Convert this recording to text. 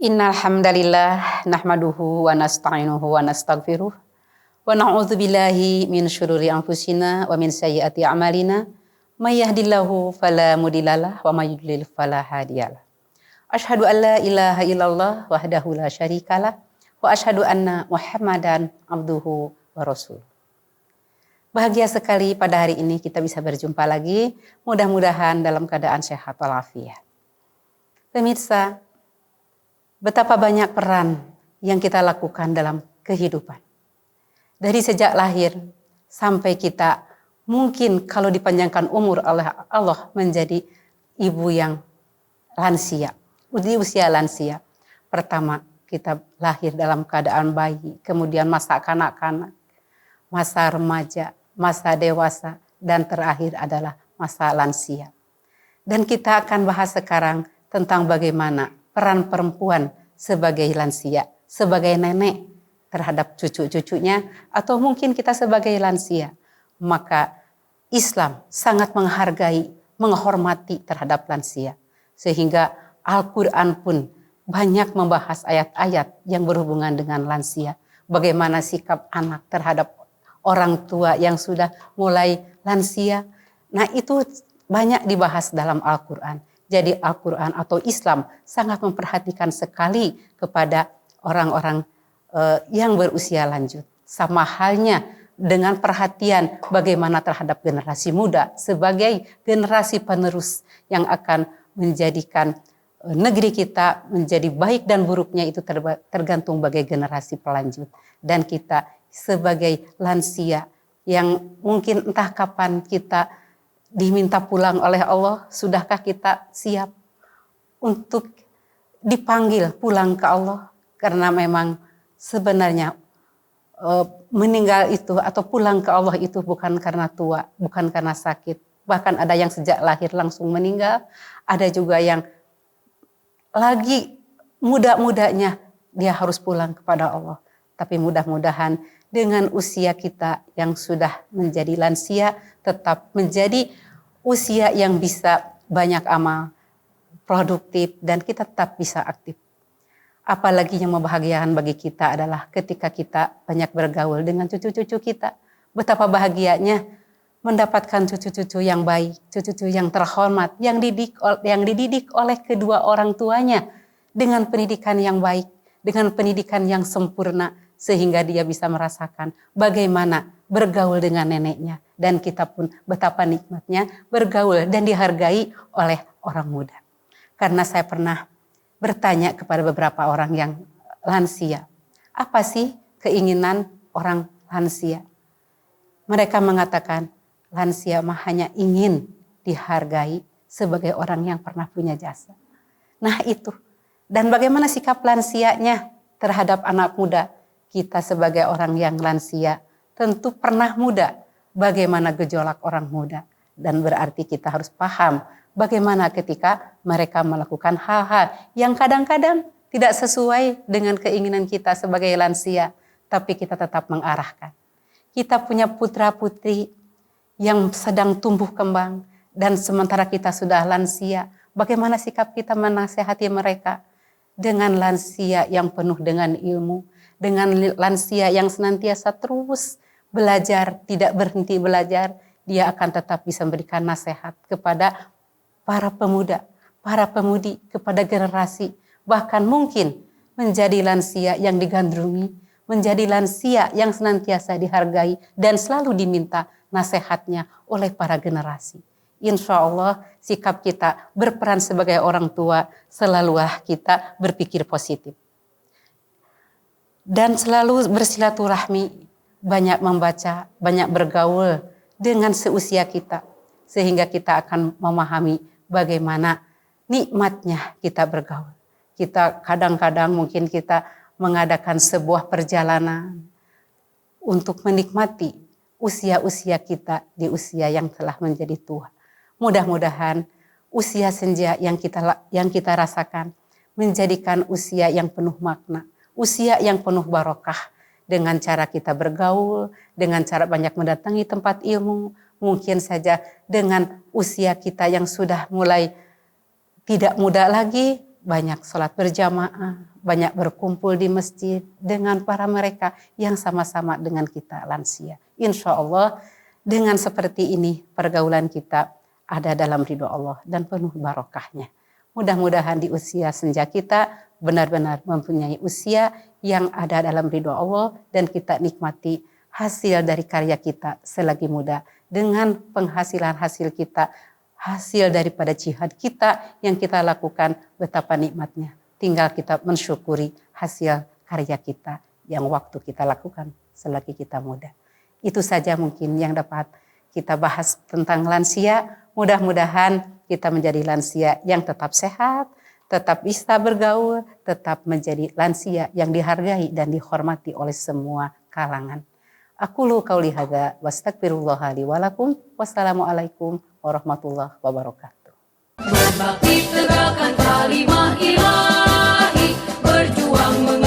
Innal hamdalillah nahmaduhu wa nasta'inuhu wa nastaghfiruh wa na'udzu billahi min syururi anfusina wa min sayyiati a'malina may yahdihillahu fala mudhillalah wa may yudlil fala hadiyalah. Asyhadu an la ilaha illallah wahdahu la syarikalah wa asyhadu anna Muhammadan abduhu wa rasuluh. Bahagia sekali pada hari ini kita bisa berjumpa lagi, mudah-mudahan dalam keadaan sehat walafiat. Pemirsa, betapa banyak peran yang kita lakukan dalam kehidupan. Dari sejak lahir sampai kita mungkin kalau dipanjangkan umur oleh Allah menjadi ibu yang lansia, di usia lansia. Pertama kita lahir dalam keadaan bayi, kemudian masa kanak-kanak, masa remaja, masa dewasa, dan terakhir adalah masa lansia. Dan kita akan bahas sekarang tentang bagaimana peran perempuan sebagai lansia, sebagai nenek terhadap cucu-cucunya, atau mungkin kita sebagai lansia. Maka Islam sangat menghargai, menghormati terhadap lansia. Sehingga Al-Quran pun banyak membahas ayat-ayat yang berhubungan dengan lansia. Bagaimana sikap anak terhadap orang tua yang sudah mulai lansia. Nah, itu banyak dibahas dalam Al-Quran. Jadi Al-Quran atau Islam sangat memperhatikan sekali kepada orang-orang yang berusia lanjut. Sama halnya dengan perhatian bagaimana terhadap generasi muda sebagai generasi penerus yang akan menjadikan negeri kita menjadi baik dan buruknya itu tergantung sebagai generasi pelanjut. Dan kita sebagai lansia yang mungkin entah kapan kita diminta pulang oleh Allah, sudahkah kita siap untuk dipanggil pulang ke Allah? Karena memang sebenarnya meninggal itu atau pulang ke Allah itu bukan karena tua, bukan karena sakit. Bahkan ada yang sejak lahir langsung meninggal, ada juga yang lagi muda-mudanya dia harus pulang kepada Allah. Tapi mudah-mudahan dengan usia kita yang sudah menjadi lansia tetap menjadi usia yang bisa banyak amal, produktif, dan kita tetap bisa aktif. Apalagi yang membahagiakan bagi kita adalah ketika kita banyak bergaul dengan cucu-cucu kita. Betapa bahagianya mendapatkan cucu-cucu yang baik, cucu-cucu yang terhormat, yang dididik oleh kedua orang tuanya dengan pendidikan yang baik, dengan pendidikan yang sempurna, sehingga dia bisa merasakan bagaimana bergaul dengan neneknya. Dan kita pun betapa nikmatnya bergaul dan dihargai oleh orang muda. Karena saya pernah bertanya kepada beberapa orang yang lansia, apa sih keinginan orang lansia? Mereka mengatakan, lansia mah hanya ingin dihargai sebagai orang yang pernah punya jasa. Nah itu. Dan bagaimana sikap lansianya terhadap anak muda? Kita sebagai orang yang lansia tentu pernah muda. Bagaimana gejolak orang muda. Dan berarti kita harus paham bagaimana ketika mereka melakukan hal-hal yang kadang-kadang tidak sesuai dengan keinginan kita sebagai lansia. Tapi kita tetap mengarahkan. Kita punya putra-putri yang sedang tumbuh kembang. Dan sementara kita sudah lansia. Bagaimana sikap kita menasihati mereka. Dengan lansia yang penuh dengan ilmu. Dengan lansia yang senantiasa terus belajar, tidak berhenti belajar, dia akan tetap bisa memberikan nasihat kepada para pemuda, para pemudi, kepada generasi. Bahkan mungkin menjadi lansia yang digandrungi, menjadi lansia yang senantiasa dihargai dan selalu diminta nasihatnya oleh para generasi. Insya Allah sikap kita berperan sebagai orang tua, selalulah kita berpikir positif. Dan selalu bersilaturahmi, banyak membaca, banyak bergaul dengan seusia kita. Sehingga kita akan memahami bagaimana nikmatnya kita bergaul. Kita kadang-kadang mungkin kita mengadakan sebuah perjalanan untuk menikmati usia-usia kita di usia yang telah menjadi tua. Mudah-mudahan usia senja yang kita rasakan menjadikan usia yang penuh makna. Usia yang penuh barokah dengan cara kita bergaul, dengan cara banyak mendatangi tempat ilmu, mungkin saja dengan usia kita yang sudah mulai tidak muda lagi, banyak sholat berjamaah, banyak berkumpul di masjid dengan para mereka yang sama-sama dengan kita lansia. Insya Allah dengan seperti ini pergaulan kita ada dalam ridho Allah dan penuh barokahnya. Mudah-mudahan di usia senja kita benar-benar mempunyai usia yang ada dalam ridho Allah dan kita nikmati hasil dari karya kita selagi muda dengan penghasilan hasil kita, hasil daripada jihad kita yang kita lakukan, betapa nikmatnya. Tinggal kita mensyukuri hasil karya kita yang waktu kita lakukan selagi kita muda. Itu saja mungkin yang dapat kita bahas tentang lansia. Mudah-mudahan kita menjadi lansia yang tetap sehat, tetap bisa bergaul, tetap menjadi lansia yang dihargai dan dihormati oleh semua kalangan. Aqulu qauli hadza wastaghfirullaha li wa lakum. Wassalamualaikum warahmatullahi wabarakatuh. Berbakti tegakkan kalimah ilahi, berjuang